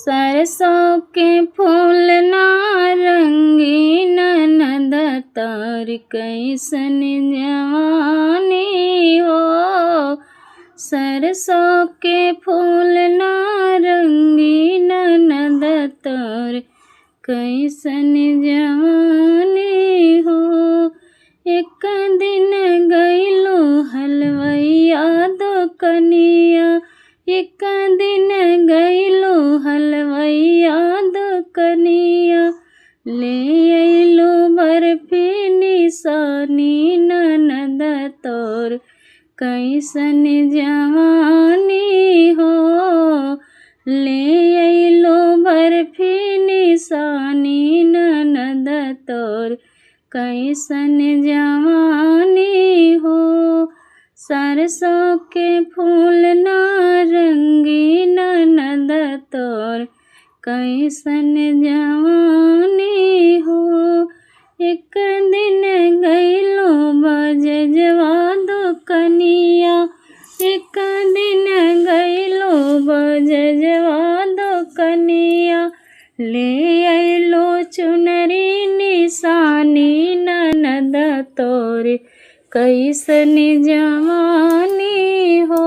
सरसों के फूल नारंगी ननद तोर कैसन जवानी हो। सरसों के फूल नारंगी ननद तोर कैसन जवानी हो। एक दिन गइलो हलवैया दुकनिया, एक दिन गइलो हलवैया दुकनिया, ले अइलो बर्फी निशानी ननद तोर कैसन जवानी हो। ले अइलो बर्फी निशानी ननद तोर कैसन जवानी हो। सरसों के फूल नारंगी ननद तोर कैसन जवानी हो। एक दिन गइलो बजजवा दुकनिया, एक दिन गइलो बजजवा दुकनिया, ले अइलो चुनरी निशानी ननद तोर कैसन जवानी हो।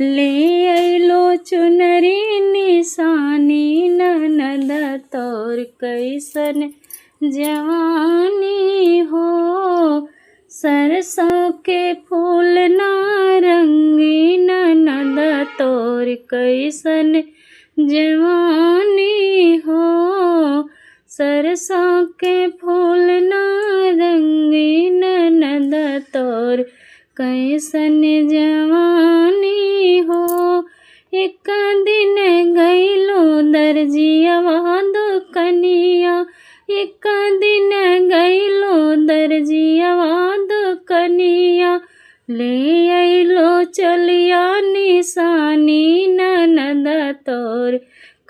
ले अइलो चुनरी निशानी ननद तोर कैसन जवानी हो। सरसों के फूल नारंगी ननद तोर कैसन जवानी हो। सरसों के फूल नारंगी ननद तोर कैसन जवानी हो। एक दिन गइलो दर्जियवा दुकनिया, एक दिन गइलो दर्जियवा दुकनिया, ले अइलो चलिया निशानी ननद तोर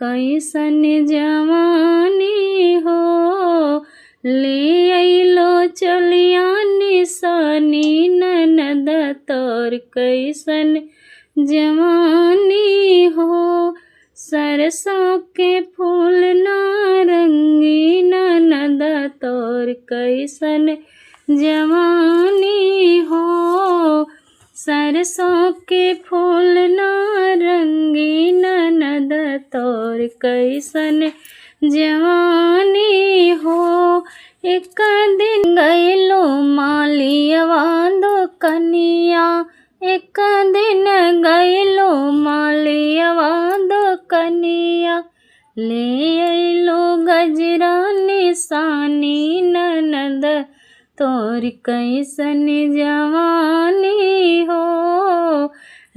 कैसन जवानी हो। ले अइलो चलिया निशानी ननद तोर कैसन जवानी हो। सरसों के फूल नारंगी ननद तोर कैसन जवानी हो। सरसों के फूल नारंगी ननद तोर कैसन जवानी हो। एक दिन गइलो मालियवा दुकनिया, एक दिन गइलो मालियवा दुकनिया, ले अइलो गजरा निशानी ननद तोर कैसन जवानी हो।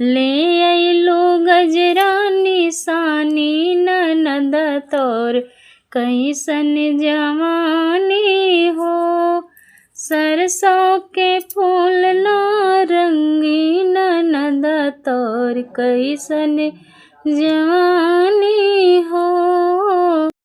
ले अइलो गजरा निशानी ननद तोर कैसन जवानी हो। सरसों के फूल नारंगी ननद तोर कैसन जवानी हो।